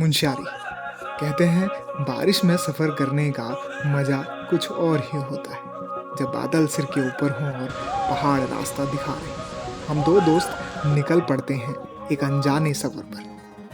मुंशियारी कहते हैं बारिश में सफ़र करने का मज़ा कुछ और ही होता है। जब बादल सिर के ऊपर हों और पहाड़ रास्ता दिखा रहे हैं, हम दो दोस्त निकल पड़ते हैं एक अनजाने सफ़र पर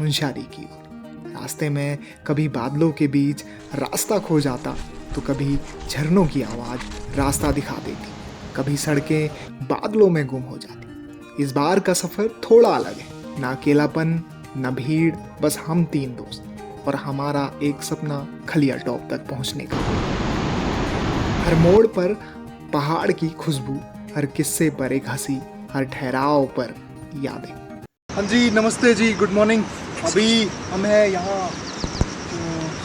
मुंशियारी की ओर। रास्ते में कभी बादलों के बीच रास्ता खो जाता तो कभी झरनों की आवाज़ रास्ता दिखा देती, कभी सड़कें बादलों में गुम हो जाती। इस बार का सफ़र थोड़ा अलग है, ना अकेलापन न भीड़, बस हम तीन दोस्त और हमारा एक सपना खलिया टॉप तक पहुंचने का। हर मोड़ पर पहाड़ की खुशबू, हर किस्से पर एक हंसी, हर ठहराव पर यादें। हाँ जी, नमस्ते जी, गुड मॉर्निंग। अभी हम हैं यहाँ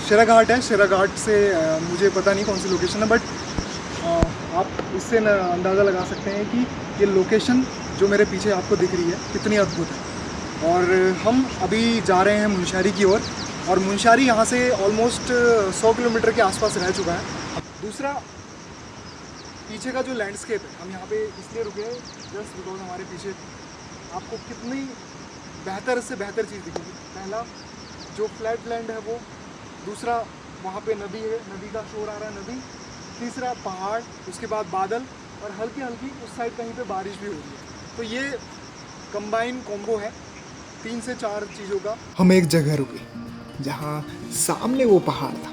शेरा घाट है। शेरा घाट से मुझे पता नहीं कौन सी लोकेशन है, बट आप इससे अंदाज़ा लगा सकते हैं कि ये लोकेशन जो मेरे पीछे आपको दिख रही है कितनी अद्भुत है। और हम अभी जा रहे हैं मुंशियारी की ओर, और मुंशियारी यहाँ से ऑलमोस्ट 100 किलोमीटर के आसपास रह चुका है। दूसरा, पीछे का जो लैंडस्केप है, हम यहाँ पे इसलिए रुके हैं जस्ट बिकॉज हमारे पीछे आपको कितनी बेहतर से बेहतर चीज़ दिखेगी। पहला जो फ्लैट लैंड है वो, दूसरा वहाँ पे नदी है, नदी का शोर आ रहा है, नदी, तीसरा पहाड़, उसके बाद बादल, और हल्की हल्की उस साइड कहीं पे बारिश भी हो रही है। तो ये कंबाइन कॉम्बो है 3 से 4 चीज़ों का। हम एक जगह रुके जहाँ सामने वो पहाड़ था,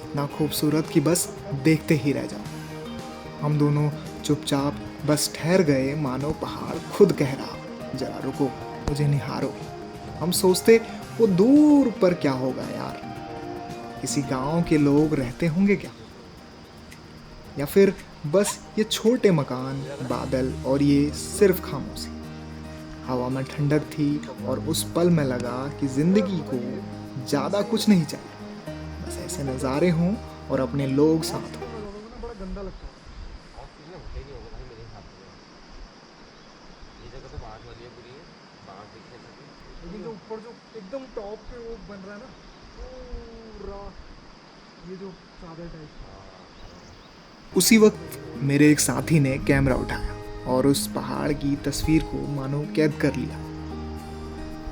इतना खूबसूरत कि बस देखते ही रह जाओ। हम दोनों चुपचाप बस ठहर गए, मानो पहाड़ खुद कह रहा, जरा रुको, मुझे निहारो। हम सोचते वो दूर पर क्या होगा यार, किसी गांव के लोग रहते होंगे क्या, या फिर बस ये छोटे मकान, बादल और ये सिर्फ खामोशी। हवा में ठंडक थी और उस पल में लगा कि जिंदगी को ज़्यादा कुछ नहीं चाहिए, बस ऐसे नज़ारे हों और अपने लोग साथ हों। बड़ा गंदा लगता है। लेकिन जो ऊपर जो एकदम टॉप पे वो बन रहा है ना, पूरा ये जो चादर टाइप। उसी वक्त मेरे एक साथी ने कैमरा उठाया और उस पहाड़ की तस्वीर को मानो कैद कर लिया।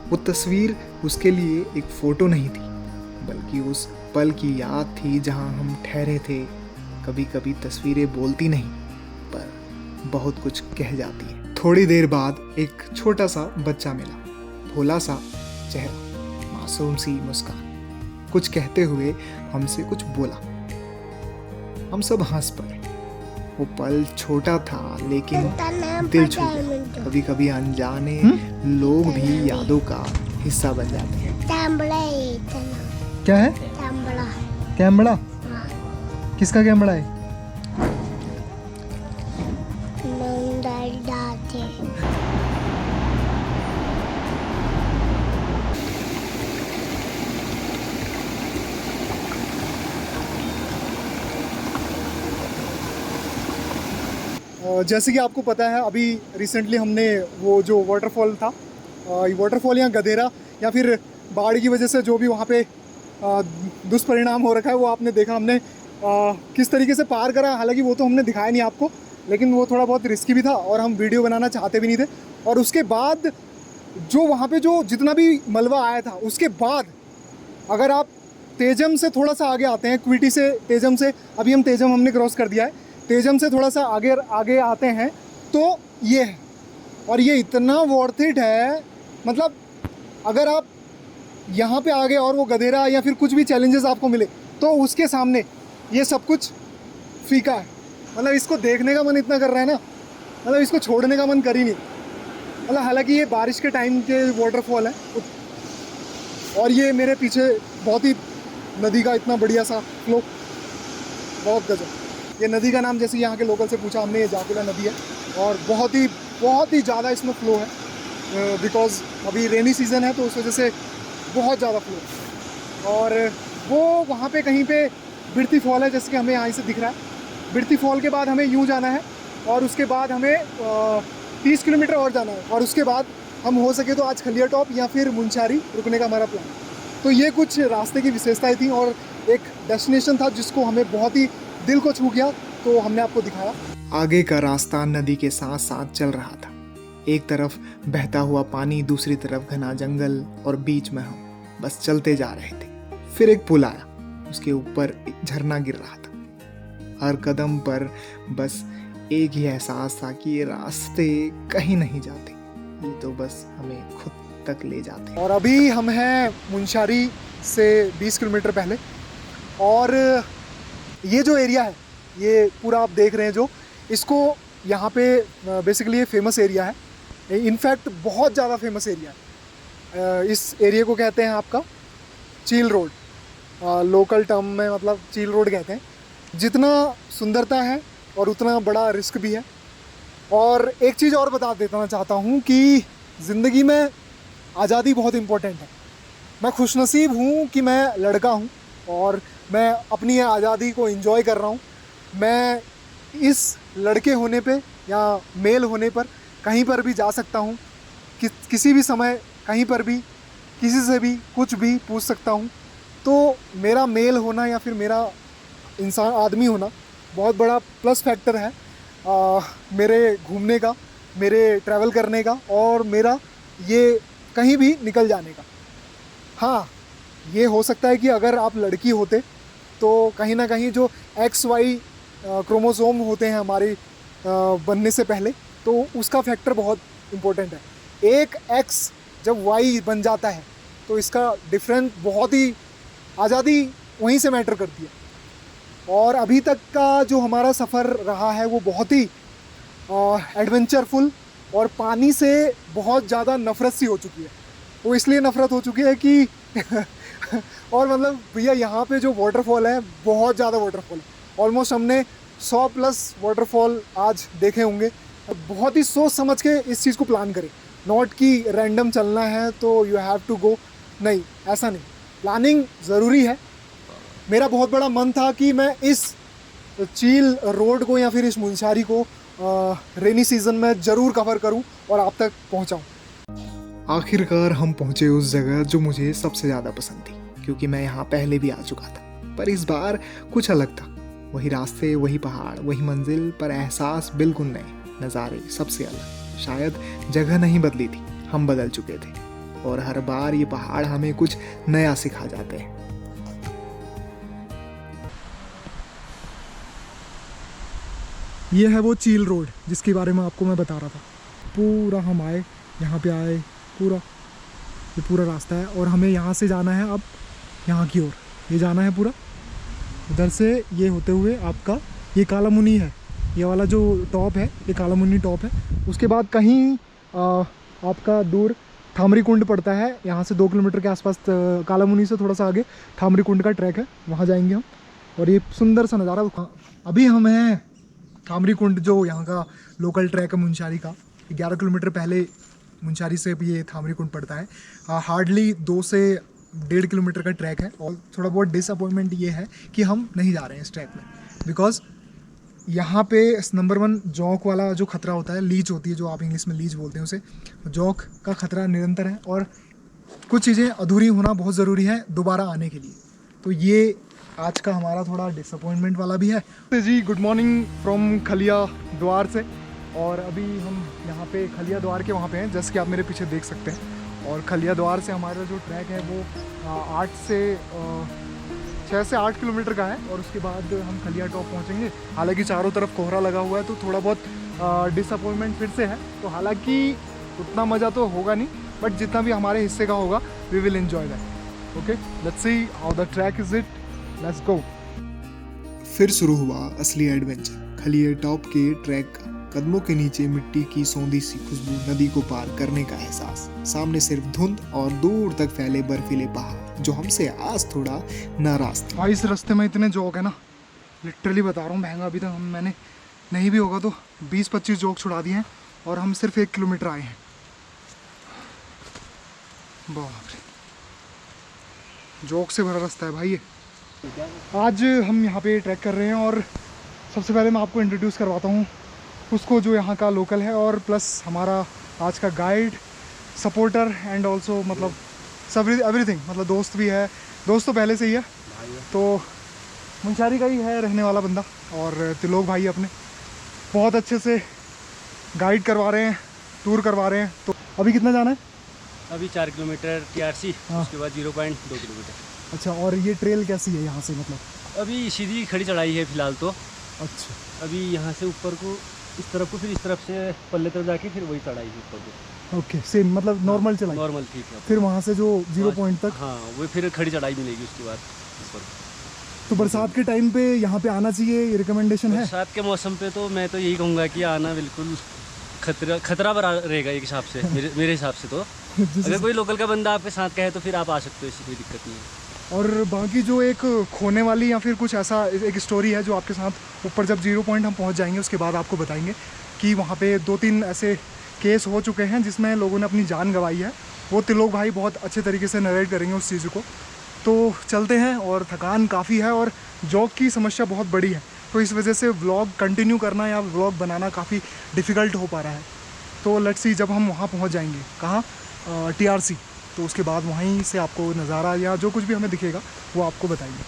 वो तस्वीर उसके लिए एक फ़ोटो नहीं थी, बल्कि उस पल की याद थी जहां हम ठहरे थे। कभी कभी तस्वीरें बोलती नहीं, पर बहुत कुछ कह जाती है। थोड़ी देर बाद एक छोटा सा बच्चा मिला, भोला सा चेहरा, मासूम सी मुस्कान, कुछ कहते हुए हमसे कुछ बोला। हम सब हंस पड़े। वो पल छोटा था लेकिन दिल छू गया। कभी कभी अनजाने लोग भी यादों का हिस्सा बन जाते हैं। क्या है? कैमड़ा? किसका कैमड़ा है? जैसे कि आपको पता है, अभी रिसेंटली हमने वो जो वाटरफॉल था, ये वाटरफॉल या गधेरा या फिर बाढ़ की वजह से जो भी वहाँ पे दुष्परिणाम हो रखा है, वो आपने देखा। हमने किस तरीके से पार करा, हालांकि वो तो हमने दिखाया नहीं आपको, लेकिन वो थोड़ा बहुत रिस्की भी था और हम वीडियो बनाना चाहते भी नहीं थे। और उसके बाद जो वहाँ पे जो जितना भी मलबा आया था, उसके बाद अगर आप तेजम से थोड़ा सा आगे आते हैं, क्विटी से, तेजम से, अभी हम तेजम हमने क्रॉस कर दिया है, तेजम से थोड़ा सा आगे आगे आते हैं तो ये है। और ये इतना वर्थ इट है, मतलब अगर आप यहाँ पे आ गए और वो गधेरा या फिर कुछ भी चैलेंजेस आपको मिले तो उसके सामने ये सब कुछ फीका है। मतलब इसको देखने का मन इतना कर रहा है ना, मतलब इसको छोड़ने का मन कर ही नहीं। मतलब हालांकि ये बारिश के टाइम के वाटरफॉल है, और ये मेरे पीछे बहुत ही नदी का इतना बढ़िया सा फ्लो, बहुत गजब। ये नदी का नाम जैसे यहाँ के लोकल से पूछा हमने, ये जाकुला नदी है और बहुत ही ज़्यादा इसमें फ़्लो है, बिकॉज़ अभी रेनी सीज़न है तो उस वजह से बहुत ज़्यादा फ्लो है। और वो वहाँ पे कहीं पे बिरती फॉल है, जैसे कि हमें यहाँ से दिख रहा है। बिरती फॉल के बाद हमें यूँ जाना है और उसके बाद हमें 30 किलोमीटर और जाना है, और उसके बाद हम हो सके तो आज खलिया टॉप या फिर मुंशियारी रुकने का हमारा प्लान। तो ये कुछ रास्ते की विशेषताएँ थी और एक डेस्टिनेशन था जिसको हमें बहुत ही दिल को छू गया, तो हमने आपको दिखाया। आगे का रास्ता नदी के साथ साथ चल रहा था। एक तरफ बहता हुआ पानी, दूसरी तरफ घना जंगल और बीच में हम। बस चलते जा रहे थे। फिर एक पुल आया, उसके ऊपर एक झरना गिर रहा था। हर कदम पर बस एक ही एहसास था कि ये रास्ते कहीं नहीं जाते, ये तो बस हमें खुद तक ले जाते। और अभी हम हैं मुंशारी से 20 किलोमीटर पहले, और ये जो एरिया है, ये पूरा आप देख रहे हैं जो, इसको यहाँ पे बेसिकली ये फेमस एरिया है। इनफैक्ट बहुत ज़्यादा फेमस एरिया है। इस एरिया को कहते हैं आपका चील रोड, लोकल टर्म में मतलब चील रोड कहते हैं। जितना सुंदरता है और उतना बड़ा रिस्क भी है। और एक चीज़ और बता देना चाहता हूँ कि ज़िंदगी में आज़ादी बहुत इम्पोर्टेंट है। मैं खुशनसीब हूँ कि मैं लड़का हूँ और मैं अपनी आज़ादी को एंजॉय कर रहा हूँ। मैं इस लड़के होने पे या मेल होने पर कहीं पर भी जा सकता हूँ, किसी भी समय कहीं पर भी किसी से भी कुछ भी पूछ सकता हूँ। तो मेरा मेल होना या फिर मेरा इंसान आदमी होना बहुत बड़ा प्लस फैक्टर है मेरे घूमने का, मेरे ट्रैवल करने का और मेरा ये कहीं भी निकल जाने का। हाँ, ये हो सकता है कि अगर आप लड़की होते तो कहीं ना कहीं जो XY क्रोमोसोम होते हैं हमारे बनने से पहले, तो उसका फैक्टर बहुत इम्पोर्टेंट है। एक X जब Y बन जाता है तो इसका डिफरेंस बहुत ही, आज़ादी वहीं से मैटर करती है। और अभी तक का जो हमारा सफ़र रहा है वो बहुत ही एडवेंचरफुल और पानी से बहुत ज़्यादा नफ़रत सी हो चुकी है। वो इसलिए नफ़रत हो चुकी है कि और मतलब भैया यहाँ पे जो वाटरफॉल है, बहुत ज़्यादा वाटरफॉल है। ऑलमोस्ट हमने 100+ वाटरफॉल आज देखे होंगे। बहुत ही सोच समझ के इस चीज़ को प्लान करें, नॉट कि रैंडम चलना है तो यू हैव टू गो, नहीं, ऐसा नहीं। प्लानिंग ज़रूरी है। मेरा बहुत बड़ा मन था कि मैं इस चील रोड को या फिर इस मुंशारी को रेनी सीज़न में ज़रूर कवर करूं और आप तक पहुंचाऊं। आखिरकार हम पहुंचे उस जगह जो मुझे सबसे ज़्यादा पसंद थी, क्योंकि मैं यहाँ पहले भी आ चुका था, पर इस बार कुछ अलग था। वही रास्ते, वही पहाड़, वही मंजिल, पर एहसास बिल्कुल नए, नज़ारे सबसे अलग। शायद जगह नहीं बदली थी, हम बदल चुके थे, और हर बार ये पहाड़ हमें कुछ नया सिखा जाते हैं। ये है वो चील रोड जिसके बारे में आपको मैं बता रहा था। पूरा हम आए, यहाँ पे आए, ये पूरा रास्ता है और हमें यहाँ से जाना है अब यहाँ की ओर। ये जाना है पूरा उधर से, ये होते हुए आपका ये कालामुनी है, ये वाला जो टॉप है ये कालामुनी टॉप है। उसके बाद कहीं आपका दूर थामरी कुंड पड़ता है, यहाँ से 2 किलोमीटर के आसपास। कालामुनी से थोड़ा सा आगे थामरी कुंड का ट्रैक है, वहाँ जाएंगे हम। और ये सुंदर सा नज़ारा। अभी हम हैं थामरी कुंड, जो यहाँ का लोकल ट्रैक है मुंशारी का। 11 किलोमीटर पहले मुंशारी से भी ये थामरी कुंड पड़ता है। हार्डली 2 से 1.5 किलोमीटर का ट्रैक है। और थोड़ा बहुत डिसअपॉइंटमेंट ये है कि हम नहीं जा रहे हैं इस ट्रैक में, बिकॉज यहाँ पे नंबर 1 जौक वाला जो खतरा होता है, लीच होती है जो आप इंग्लिश में लीच बोलते हैं उसे, जौक का खतरा निरंतर है। और कुछ चीज़ें अधूरी होना बहुत ज़रूरी है दोबारा आने के लिए। तो ये आज का हमारा थोड़ा डिसअपॉइंटमेंट वाला भी है। जी, गुड मॉर्निंग फ्रॉम खलिया द्वार से। और अभी हम यहाँ पे खलिया द्वार के वहाँ पे हैं, जैसे कि आप मेरे पीछे देख सकते हैं। और खलिया द्वार से हमारा जो ट्रैक है वो 6 से 8 किलोमीटर का है। और उसके बाद हम खलिया टॉप पहुँचेंगे। हालांकि चारों तरफ कोहरा लगा हुआ है तो थोड़ा बहुत डिसअपॉइंटमेंट फिर से है। तो हालांकि उतना मज़ा तो होगा नहीं, बट जितना भी हमारे हिस्से का होगा we will enjoy that. Okay, let's see how the track is it, let's go. फिर शुरू हुआ असली एडवेंचर, खलिया टॉप के ट्रैक का। कदमों के नीचे मिट्टी की सौंधी सी खुशबू, नदी को पार करने का एहसास, सामने सिर्फ धुंध और दूर तक फैले बर्फीले पहाड़ जो हमसे आज थोड़ा नाराज थे। इस रास्ते में इतने जोक है ना, लिटरली बता रहा हूँ, महंगा। अभी तक मैंने नहीं भी होगा तो 20-25 जोक छुड़ा दिए हैं और हम सिर्फ 1 किलोमीटर आए हैं। बाप रे, जोक से भरा रास्ता है भाई ये। आज हम यहाँ पे ट्रैक कर रहे हैं और सबसे पहले मैं आपको इंट्रोड्यूस करवाता हूँ उसको जो यहाँ का लोकल है, और प्लस हमारा आज का गाइड, सपोर्टर एंड ऑल्सो मतलब सब एवरीथिंग, मतलब दोस्त भी है। दोस्त तो पहले से ही है, तो मुंशारी का ही है रहने वाला बंदा। और तिलोक भाई अपने बहुत अच्छे से गाइड करवा रहे हैं, टूर करवा रहे हैं। तो अभी कितना जाना है? अभी 4 किलोमीटर TRC, हाँ। उसके बाद 0.2 किलोमीटर। अच्छा, और ये ट्रेल कैसी है यहाँ से मतलब? अभी सीधी खड़ी चढ़ाई है फिलहाल तो। अच्छा, अभी यहाँ से ऊपर को इस तरफ को, फिर इस तरफ से पल्ले तरफ जाके फिर वही चढ़ाई है ऊपर को। ओके, सेम मतलब नॉर्मल चलाई, नॉर्मल ठीक है। फिर वहाँ से जो 0 पॉइंट तक। हाँ, वो फिर खड़ी चढ़ाई मिलेगी उसके बाद ऊपर। तो बरसात के टाइम पे यहाँ पे आना चाहिए, ये रिकमेंडेशन है? बरसात के मौसम पे तो मैं तो यही कहूँगा कि आना बिल्कुल खतरा भरा रहेगा एक हिसाब से, मेरे हिसाब से तो। अगर कोई लोकल का बंदा आपके साथ का है तो फिर आप आ सकते हो, इससे कोई दिक्कत नहीं है। और बाकी जो एक खोने वाली या फिर कुछ ऐसा एक स्टोरी है जो आपके साथ ऊपर जब 0 पॉइंट हम पहुंच जाएंगे उसके बाद आपको बताएंगे कि वहाँ पे 2-3 ऐसे केस हो चुके हैं जिसमें लोगों ने अपनी जान गंवाई है। वो तिलोक भाई बहुत अच्छे तरीके से नरेट करेंगे उस चीज़ को। तो चलते हैं, और थकान काफ़ी है और जॉब की समस्या बहुत बड़ी है, तो इस वजह से व्लॉग कंटिन्यू करना या व्लॉग बनाना काफ़ी डिफ़िकल्ट हो पा रहा है। तो लेट्स सी, जब हम वहाँ पहुँच जाएंगे, कहाँ, TRC, तो उसके बाद वहीं से आपको नज़ारा या जो कुछ भी हमें दिखेगा वो आपको बताएंगे।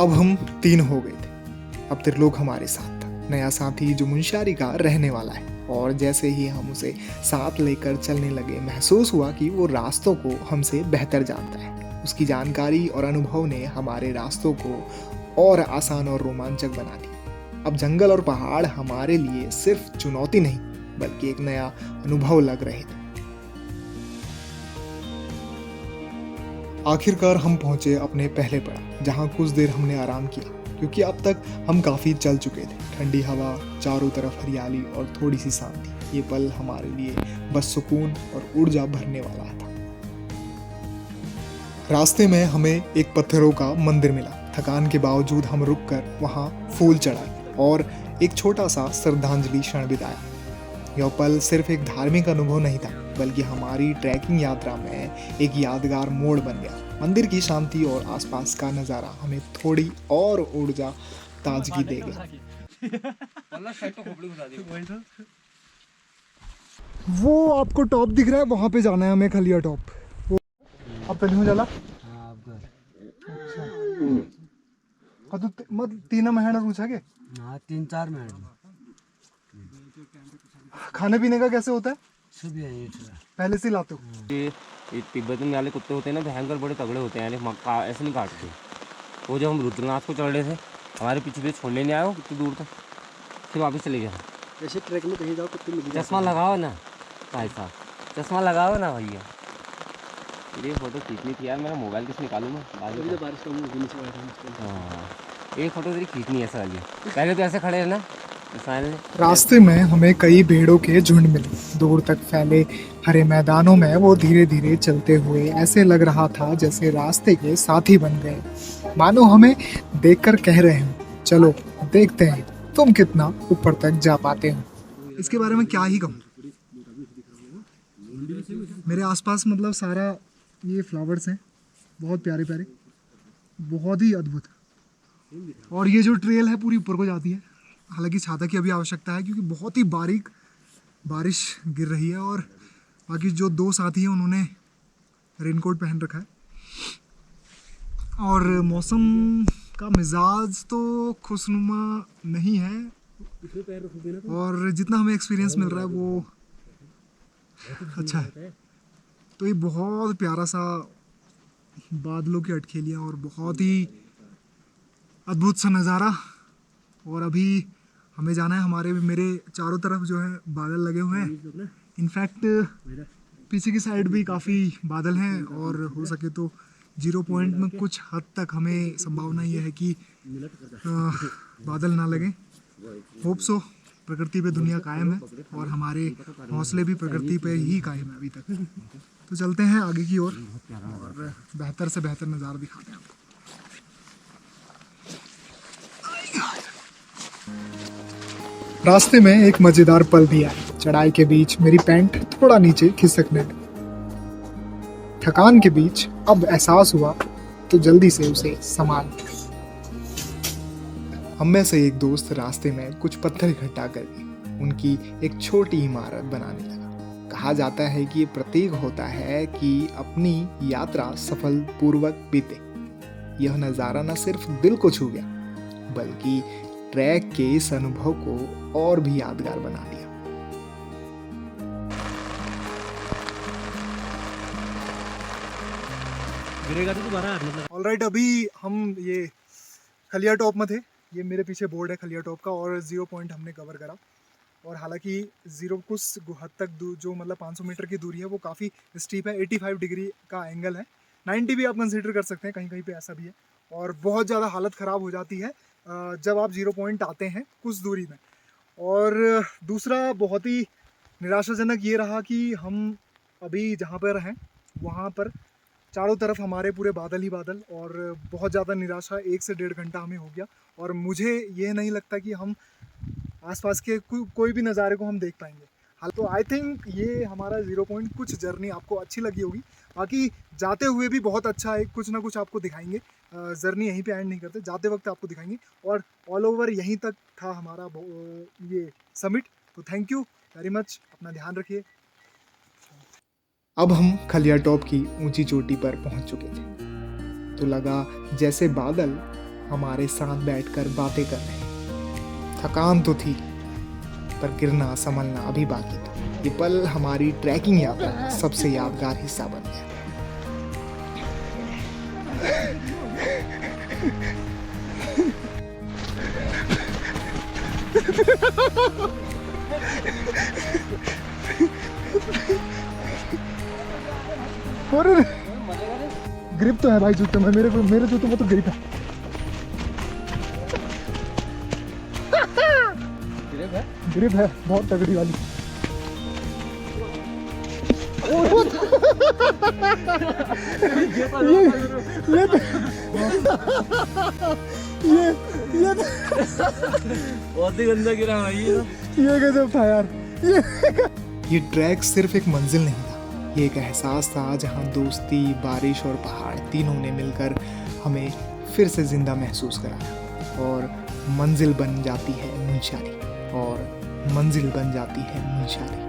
अब हम 3 हो गए थे। अब त्रिलोक हमारे साथ था, नया साथी जो मुंशियारी का रहने वाला है। और जैसे ही हम उसे साथ लेकर चलने लगे, महसूस हुआ कि वो रास्तों को हमसे बेहतर जानता है। उसकी जानकारी और अनुभव ने हमारे रास्तों को और आसान और रोमांचक बना दिया। अब जंगल और पहाड़ हमारे लिए सिर्फ चुनौती नहीं, बल्कि एक नया अनुभव लग रहे थे। आखिरकार हम पहुंचे अपने पहले पड़ाव, जहां कुछ देर हमने आराम किया, क्योंकि अब तक हम काफ़ी चल चुके थे। ठंडी हवा, चारों तरफ हरियाली और थोड़ी सी शांति। ये पल हमारे लिए बस सुकून और ऊर्जा भरने वाला था। रास्ते में हमें एक पत्थरों का मंदिर मिला। थकान के बावजूद हम रुककर वहाँ फूल चढ़ाए और एक छोटा सा श्रद्धांजलि क्षण बिताया। यह पल सिर्फ एक धार्मिक अनुभव नहीं था, बल्कि हमारी ट्रैकिंग यात्रा में एक यादगार मोड़ बन गया। मंदिर की शांति और आसपास का नज़ारा हमें थोड़ी और ऊर्जा, ताजगी दे गया। वो आपको टॉप दिख रहा है, वहाँ पे जाना है हमें, खलिया टॉप। वो अब पहले हो जाला। अच्छा, तो मत 3 महीना पूछा के? हाँ, 3-4 मिनट। खाने पीने का कैसे होता है? सुबह पहले से लाते हो? ये तिब्बत में वाले कुत्ते होते हैं ना, भयंकर बड़े तगड़े होते हैं, यानी ऐसे नहीं काटते। वो जब हम रुद्रनाथ को चढ़ रहे थे, हमारे पीछे छोड़ने नहीं आया वो कितनी दूर तक, फिर वापस चले गया। ऐसे ट्रैक में कहीं जाओ कुत्ते मिल जाए। चश्मा लगाओ ना भाई साहब, चश्मा लगाओ ना भैया। ये फोटो खींचनी थी यार, मेरा मोबाइल किस निकालूँ मैं? बारिश का हाँ, एक फोटो तेरी खींचनी है ऐसा वाली। पहले तो ऐसे खड़े हैं ना। रास्ते में हमें कई भेड़ों के झुंड मिले। दूर तक फैले हरे मैदानों में वो धीरे धीरे चलते हुए ऐसे लग रहा था जैसे रास्ते के साथी बन गए, मानो हमें देखकर कह रहे हो, चलो देखते हैं तुम कितना ऊपर तक जा पाते हो। इसके बारे में क्या ही कहूँ। मेरे आसपास मतलब सारा ये फ्लावर्स हैं, बहुत प्यारे प्यारे, बहुत ही अद्भुत। और ये जो ट्रेल है पूरी ऊपर को जाती है। हालांकि छाता की अभी आवश्यकता है क्योंकि बहुत ही बारीक बारिश गिर रही है। और बाकी जो 2 साथी हैं उन्होंने रेनकोट पहन रखा है। और मौसम का मिजाज तो खुशनुमा नहीं है, और जितना हमें एक्सपीरियंस मिल रहा है वो अच्छा है। तो ये बहुत प्यारा सा बादलों की अटखेलियाँ और बहुत ही अद्भुत सा नज़ारा। और अभी हमें जाना है, मेरे चारों तरफ जो है बादल लगे हुए हैं। इनफैक्ट पीछे की साइड भी काफ़ी बादल हैं, और हो सके तो 0 पॉइंट में कुछ हद तक हमें संभावना ये है कि बादल ना लगे। Hope so. प्रकृति पे दुनिया कायम है और हमारे हौसले भी प्रकृति पे ही कायम है अभी तक। तो चलते हैं आगे की ओर और बेहतर से बेहतर नज़ारा दिखाते हैं आपको। रास्ते में एक मजेदार पल भी आया। चढ़ाई के बीच मेरी पैंट थोड़ा नीचे खिसकने लगी। थकान के बीच अब एहसास हुआ तो जल्दी से उसे संभाल लिया। हम में से एक दोस्त रास्ते में कुछ पत्थर इकट्ठा करके उनकी एक छोटी इमारत बनाने लगा। कहा जाता है कि ये प्रतीक होता है कि अपनी यात्रा सफल पूर्वक बीते। यह नज़ारा न सिर्फ दिल को छू गया, बल्कि ट्रैक के इस अनुभव को और भी यादगार बना दिया। गिरेगा तो दोबारा हाथ मतलब। ऑलराइट, अभी हम ये खलिया टॉप में थे। ये मेरे पीछे बोर्ड है खलिया टॉप का, और 0 पॉइंट हमने कवर करा। और हालांकि 0 कुछ हद तक जो मतलब 500 मीटर की दूरी है वो काफ़ी स्टीप है। 85 डिग्री का एंगल है, 90 भी आप कंसिडर कर सकते हैं, कहीं कहीं पे ऐसा भी है। और बहुत ज़्यादा हालत ख़राब हो जाती है जब आप 0 पॉइंट आते हैं कुछ दूरी में। और दूसरा बहुत ही निराशाजनक ये रहा कि हम अभी जहाँ पर हैं वहाँ पर चारों तरफ हमारे पूरे बादल ही बादल, और बहुत ज़्यादा निराशा। 1 से 1.5 घंटा हमें हो गया, और मुझे ये नहीं लगता कि हम आसपास के कोई भी नज़ारे को हम देख पाएंगे। हाल तो आई थिंक ये हमारा 0 पॉइंट कुछ जर्नी आपको अच्छी लगी होगी। बाकी जाते हुए भी बहुत अच्छा है, कुछ ना कुछ आपको दिखाएंगे। जर्नी यहीं पे एंड नहीं करते, जाते वक्त आपको दिखाएंगे। और ऑल ओवर यहीं तक था हमारा ये समिट। तो थैंक यू वेरी मच, अपना ध्यान रखिए। अब हम खलिया टॉप की ऊंची चोटी पर पहुंच चुके थे, तो लगा जैसे बादल हमारे साथ बैठकर बातें कर रहे हैं। थकान तो थी, पर गिरना संभलना अभी बाकी था। ये पल हमारी ट्रैकिंग यात्रा का सबसे यादगार हिस्सा बन गया। और ग्रिप तो है भाई जूते में, मेरे जूते में तो ग्रिप है। ग्रिप है बहुत तगड़ी वाली। ये बहुत ही गंदा गिरा भाई ये गजब था यार। ये ट्रैक सिर्फ एक मंजिल नहीं था, ये एक एहसास था जहाँ दोस्ती, बारिश और पहाड़ तीनों ने मिलकर हमें फिर से जिंदा महसूस कराया। और मंजिल बन जाती है मुंशारी, और मंजिल बन जाती है मुंशारी।